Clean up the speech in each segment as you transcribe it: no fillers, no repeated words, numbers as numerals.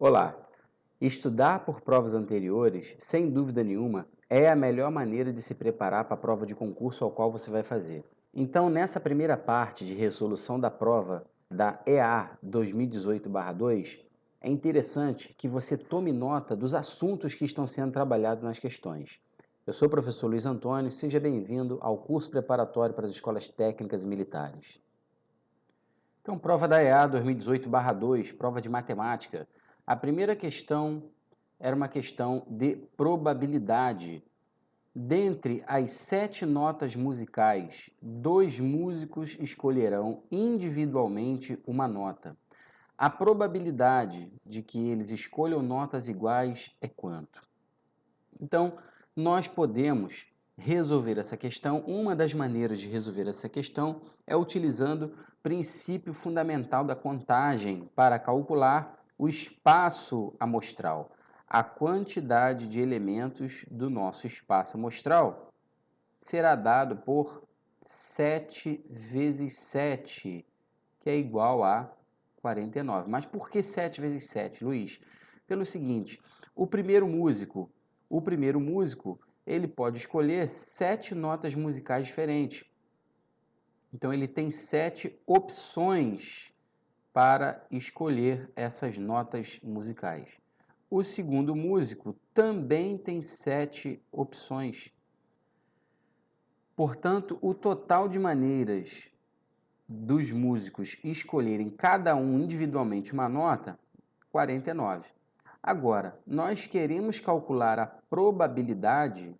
Olá! Estudar por provas anteriores, sem dúvida nenhuma, é a melhor maneira de se preparar para a prova de concurso ao qual você vai fazer. Então, nessa primeira parte de resolução da prova da EA 2018/2, é interessante que você tome nota dos assuntos que estão sendo trabalhados nas questões. Eu sou o professor Luiz Antônio, seja bem-vindo ao curso preparatório para as escolas técnicas e militares. Então, prova da EA 2018/2, prova de matemática. A primeira questão era uma questão de probabilidade. Dentre as 7 notas musicais, 2 músicos escolherão individualmente uma nota. A probabilidade de que eles escolham notas iguais é quanto? Então, nós podemos resolver essa questão. Uma das maneiras de resolver essa questão é utilizando o princípio fundamental da contagem para calcular o espaço amostral, a quantidade de elementos do nosso espaço amostral será dado por 7 vezes 7, que é igual a 49. Mas por que 7 vezes 7, Luiz? Pelo seguinte, o primeiro músico, ele pode escolher 7 notas musicais diferentes. Então ele tem 7 opções para escolher essas notas musicais. O segundo músico também tem 7 opções. Portanto, o total de maneiras dos músicos escolherem cada um individualmente uma nota, 49. Agora, nós queremos calcular a probabilidade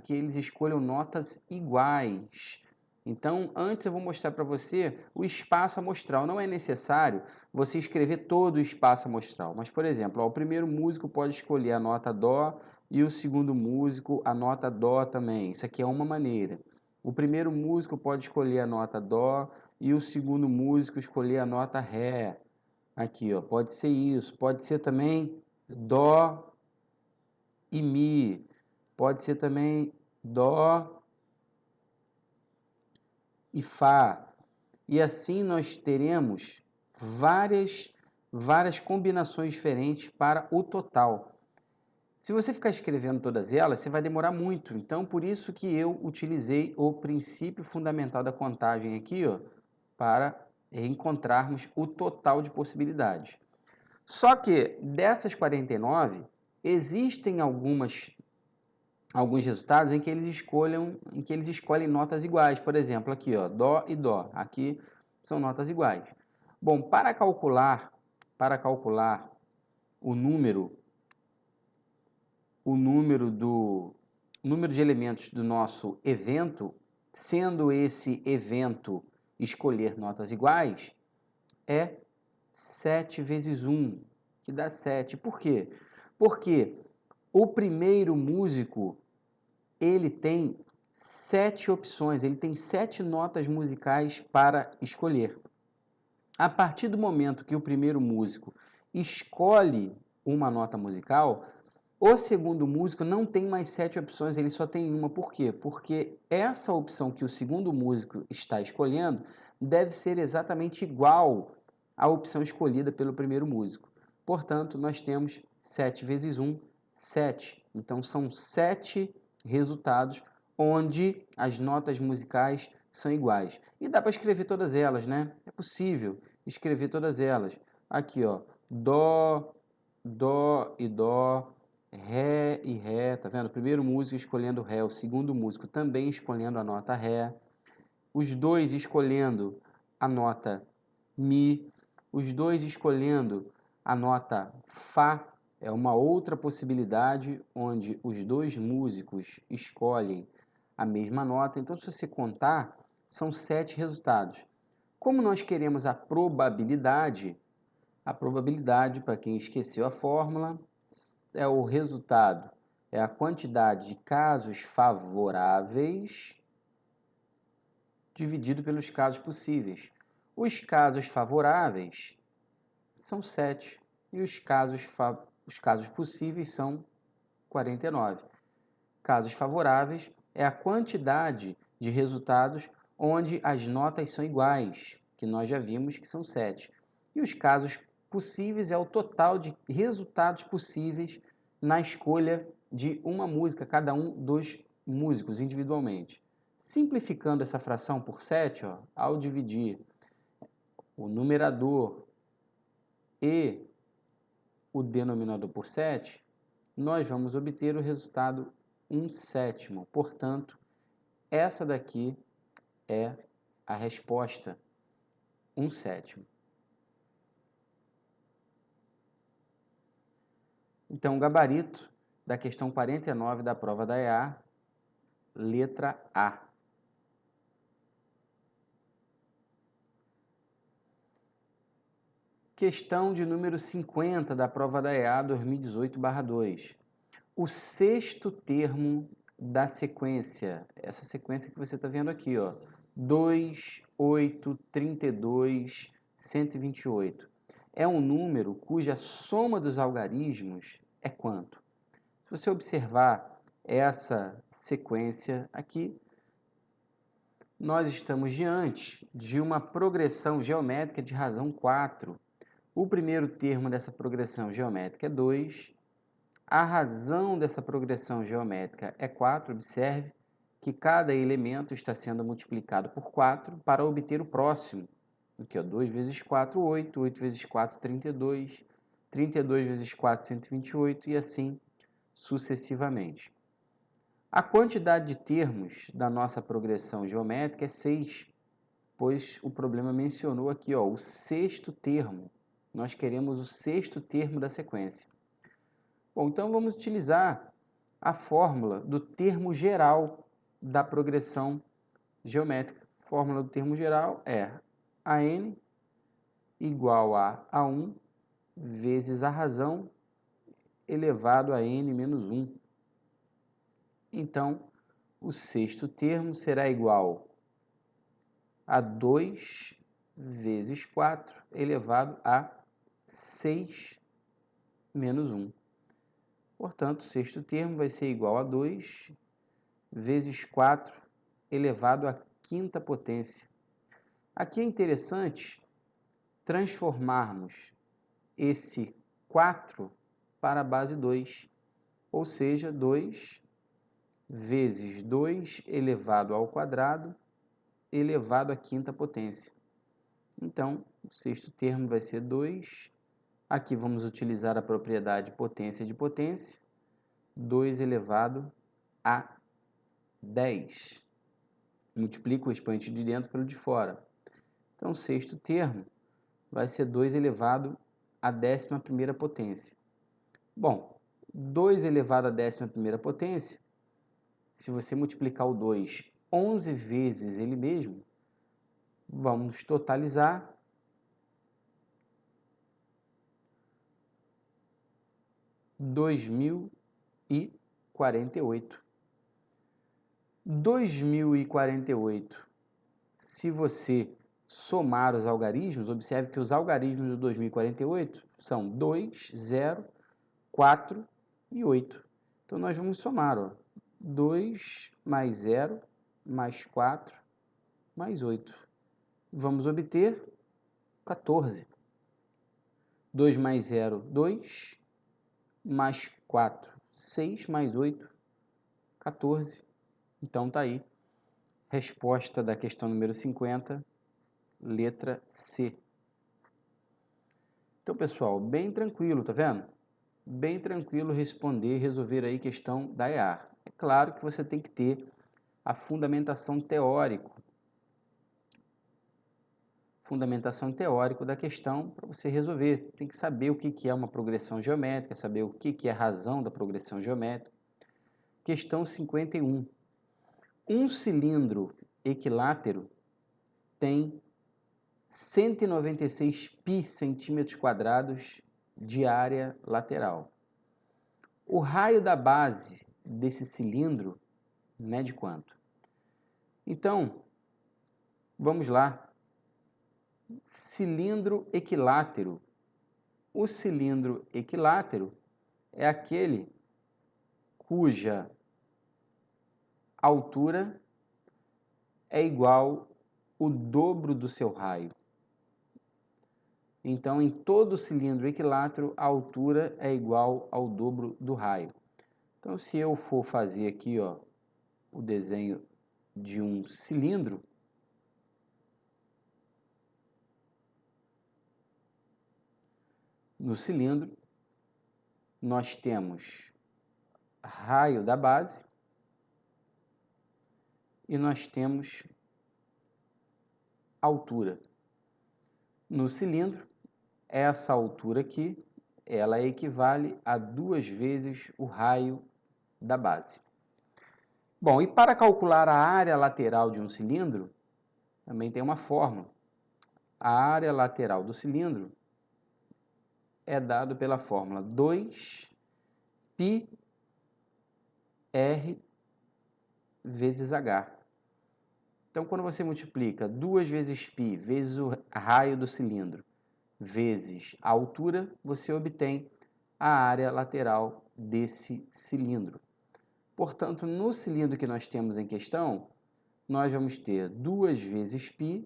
que eles escolham notas iguais. Então, antes eu vou mostrar para você o espaço amostral. Não é necessário você escrever todo o espaço amostral. Mas, por exemplo, o primeiro músico pode escolher a nota Dó e o segundo músico a nota Dó também. Isso aqui é uma maneira. O primeiro músico pode escolher a nota Dó e o segundo músico escolher a nota Ré. Aqui, ó, pode ser isso. Pode ser também Dó e Mi. Pode ser também Dó e Fá. E assim nós teremos várias combinações diferentes para o total. Se você ficar escrevendo todas elas, você vai demorar muito. Então, por isso que eu utilizei o princípio fundamental da contagem aqui, ó, para encontrarmos o total de possibilidades. Só que dessas 49, existem alguns resultados em que eles escolhem notas iguais. Por exemplo, aqui, ó, Dó e Dó. Aqui são notas iguais. Bom, para calcular o número de elementos do nosso evento, sendo esse evento escolher notas iguais, é 7 vezes 1, que dá 7. Por quê? Porque o primeiro músico, ele tem 7 opções, ele tem 7 notas musicais para escolher. A partir do momento que o primeiro músico escolhe uma nota musical, o segundo músico não tem mais 7 opções, ele só tem uma. Por quê? Porque essa opção que o segundo músico está escolhendo deve ser exatamente igual à opção escolhida pelo primeiro músico. Portanto, nós temos 7 vezes 1, 7. Então, são 7 resultados onde as notas musicais são iguais. E dá para escrever todas elas, né? É possível escrever todas elas. Aqui, ó, Dó, Dó e Dó, Ré e Ré, tá vendo? O primeiro músico escolhendo Ré, o segundo músico também escolhendo a nota Ré, os dois escolhendo a nota Mi, os dois escolhendo a nota Fá, é uma outra possibilidade onde os dois músicos escolhem a mesma nota. Então, se você contar, são 7 resultados. Como nós queremos a probabilidade, para quem esqueceu a fórmula, é o resultado, é a quantidade de casos favoráveis dividido pelos casos possíveis. Os casos favoráveis são 7 e os casos possíveis são 49. Casos favoráveis é a quantidade de resultados onde as notas são iguais, que nós já vimos que são 7. E os casos possíveis é o total de resultados possíveis na escolha de uma música, cada um dos músicos individualmente. Simplificando essa fração por 7, ó, ao dividir o numerador e o denominador por 7, nós vamos obter o resultado 1/7. Portanto, essa daqui é a resposta, 1/7. Então, o gabarito da questão 49 da prova da EA, letra A. Questão de número 50 da prova da EA 2018/2. O sexto termo da sequência, essa sequência que você está vendo aqui, ó, 2, 8, 32, 128. É um número cuja soma dos algarismos é quanto? Se você observar essa sequência aqui, nós estamos diante de uma progressão geométrica de razão 4. O primeiro termo dessa progressão geométrica é 2. A razão dessa progressão geométrica é 4. Observe que cada elemento está sendo multiplicado por 4 para obter o próximo. Aqui, ó, 2 vezes 4, 8. 8 vezes 4, 32. 32 vezes 4, 128 e assim sucessivamente. A quantidade de termos da nossa progressão geométrica é 6, pois o problema mencionou aqui, ó, o sexto termo. Nós queremos o sexto termo da sequência. Bom, então vamos utilizar a fórmula do termo geral da progressão geométrica. A fórmula do termo geral é AN igual a A1 vezes a razão elevado a n menos 1. Então, o sexto termo será igual a 2 vezes 4 elevado a 6 menos 1. Portanto, o sexto termo vai ser igual a 2 vezes 4 elevado à quinta potência. Aqui é interessante transformarmos esse 4 para a base 2, ou seja, 2 vezes 2 elevado ao quadrado elevado à quinta potência. Então, o sexto termo vai ser 2. Aqui vamos utilizar a propriedade potência de potência. 2 elevado a 10. Multiplico o expoente de dentro pelo de fora. Então, o sexto termo vai ser 2 elevado à 11ª potência. Bom, 2 elevado à 11ª potência, se você multiplicar o 2 11 vezes ele mesmo, vamos totalizar 2048. 2048, se você somar os algarismos, observe que os algarismos do 2048 são 2, 0, 4 e 8. Então, nós vamos somar, ó, 2 mais 0 mais 4 mais 8. Vamos obter 14. 2 mais 0, 2, mais 4, 6, mais 8, 14. Então, tá aí. Resposta da questão número 50, letra C. Então, pessoal, bem tranquilo, tá vendo? Bem tranquilo responder, resolver aí questão da EAR. É claro que você tem que ter a fundamentação teórica da questão para você resolver. Tem que saber o que é uma progressão geométrica, saber o que é a razão da progressão geométrica. Questão 51. Um cilindro equilátero tem 196 π centímetros quadrados de área lateral. O raio da base desse cilindro mede quanto? Então, vamos lá. Cilindro equilátero. O cilindro equilátero é aquele cuja altura é igual ao dobro do seu raio. Então, em todo cilindro equilátero, a altura é igual ao dobro do raio. Então, se eu for fazer aqui, ó, o desenho de um cilindro, no cilindro, nós temos raio da base e nós temos altura. No cilindro, essa altura aqui, ela equivale a 2 vezes o raio da base. Bom, e para calcular a área lateral de um cilindro, também tem uma fórmula. A área lateral do cilindro é dado pela fórmula 2πr vezes h. Então, quando você multiplica 2 vezes π vezes o raio do cilindro vezes a altura, você obtém a área lateral desse cilindro. Portanto, no cilindro que nós temos em questão, nós vamos ter 2 vezes π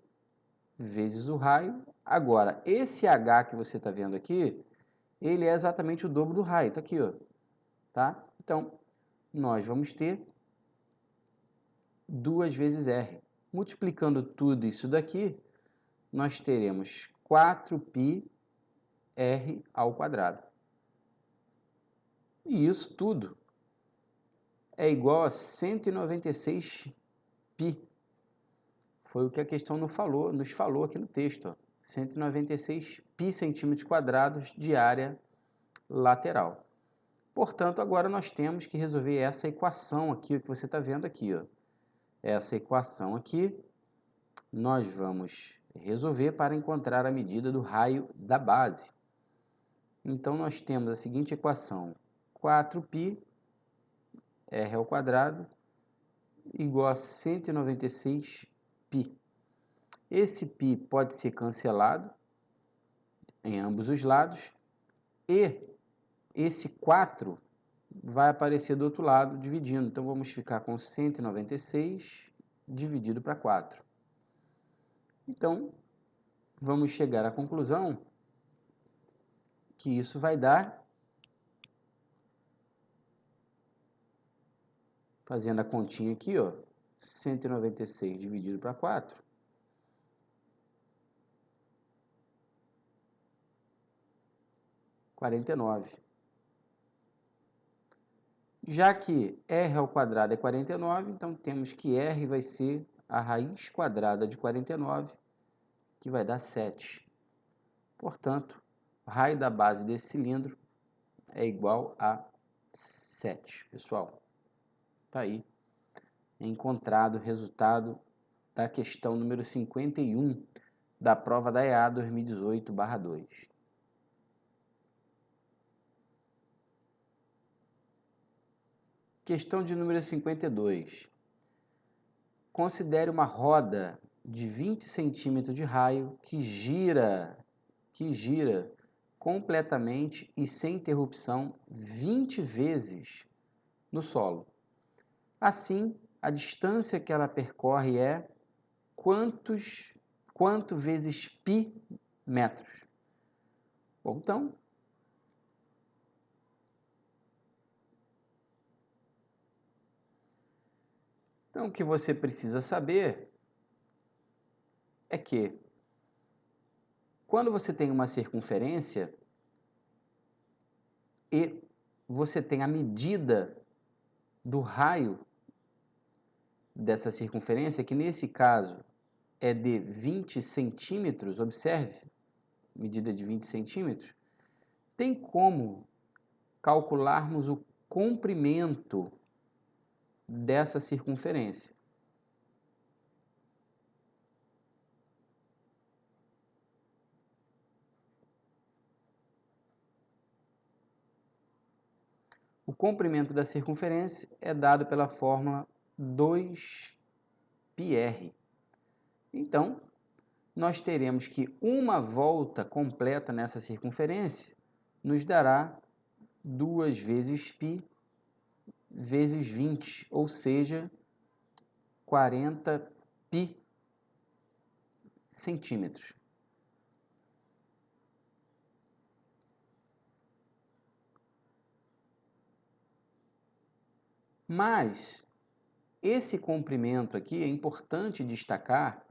vezes o raio. Agora, esse h que você está vendo aqui, ele é exatamente o dobro do raio. Está aqui, ó. Tá? Então, nós vamos ter 2 vezes r. Multiplicando tudo isso daqui, nós teremos 4πr ao quadrado. E isso tudo é igual a 196π. Foi o que a questão nos falou aqui no texto. Ó. 196π centímetros quadrados de área lateral. Portanto, agora nós temos que resolver essa equação aqui, que você está vendo aqui. Ó. Essa equação aqui, nós vamos resolver para encontrar a medida do raio da base. Então, nós temos a seguinte equação. 4π r ao quadrado igual a 196π. Esse π pode ser cancelado em ambos os lados e esse 4 vai aparecer do outro lado dividindo. Então, vamos ficar com 196 dividido para 4. Então, vamos chegar à conclusão que isso vai dar, fazendo a continha aqui, ó, 196 dividido para 4, 49. Já que r ao quadrado é 49, então temos que r vai ser a raiz quadrada de 49, que vai dar 7. Portanto, o raio da base desse cilindro é igual a 7, pessoal. Está aí encontrado o resultado da questão número 51 da prova da EA 2018/2. Questão de número 52. Considere uma roda de 20 centímetros de raio que gira completamente e sem interrupção 20 vezes no solo. Assim, a distância que ela percorre é quanto vezes π metros? Bom, então, o que você precisa saber é que quando você tem uma circunferência e você tem a medida do raio dessa circunferência, que nesse caso é de 20 centímetros, observe, medida de 20 centímetros, tem como calcularmos o comprimento dessa circunferência. O comprimento da circunferência é dado pela fórmula 2πr. Então, nós teremos que uma volta completa nessa circunferência nos dará 2 vezes π vezes 20, ou seja, 40π centímetros. Mas esse comprimento aqui, é importante destacar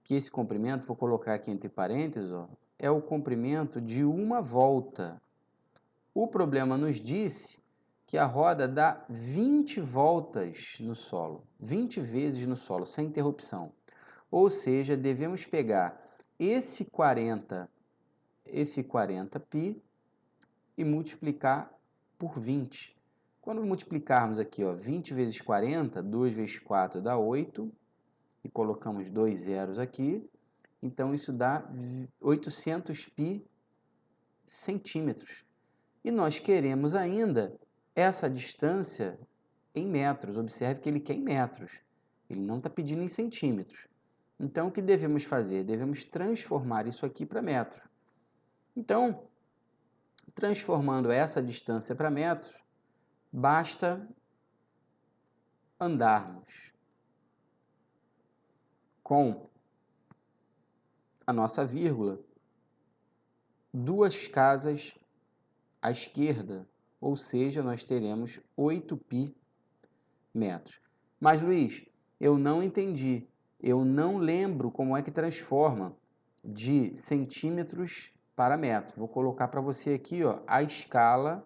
que esse comprimento, vou colocar aqui entre parênteses, ó, é o comprimento de uma volta. O problema nos disse que a roda dá 20 voltas no solo, 20 vezes no solo, sem interrupção. Ou seja, devemos pegar esse 40π e multiplicar por 20. Quando multiplicarmos aqui, ó, 20 vezes 40, 2 vezes 4 dá 8, e colocamos 2 zeros aqui, então isso dá 800π centímetros. E nós queremos ainda essa distância em metros. Observe que ele quer em metros, ele não está pedindo em centímetros. Então, o que devemos fazer? Devemos transformar isso aqui para metro. Então, transformando essa distância para metros, basta andarmos com a nossa vírgula 2 casas à esquerda, ou seja, nós teremos 8π metros. Mas, Luiz, eu não entendi, eu não lembro como é que transforma de centímetros para metros. Vou colocar para você aqui, ó, a escala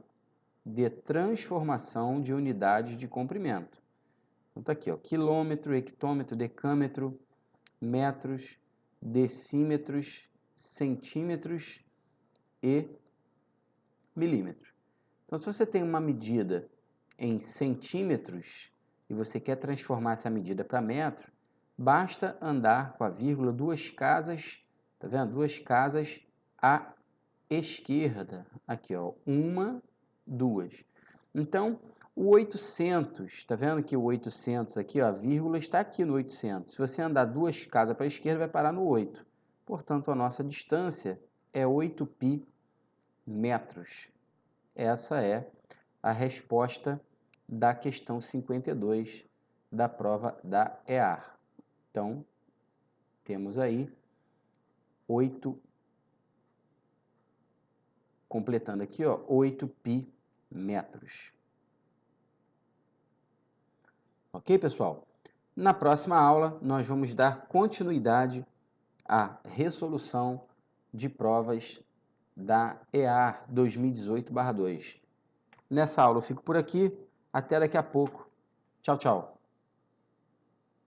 de transformação de unidades de comprimento. Então tá aqui, ó, quilômetro, hectômetro, decâmetro, metros, decímetros, centímetros e milímetros. Então, se você tem uma medida em centímetros e você quer transformar essa medida para metro, basta andar com a vírgula 2 casas, tá vendo? 2 casas à esquerda. Aqui, ó, 1, 2. Então, o 800, tá vendo que o 800 aqui, ó, a vírgula está aqui no 800. Se você andar 2 casas para a esquerda, vai parar no 8. Portanto, a nossa distância é 8π metros. Essa é a resposta da questão 52 da prova da EAR. Então, temos aí 8, completando aqui, ó, 8π metros. Ok, pessoal? Na próxima aula, nós vamos dar continuidade à resolução de provas da EAR 2018/2. Nessa aula eu fico por aqui. Até daqui a pouco. Tchau, tchau.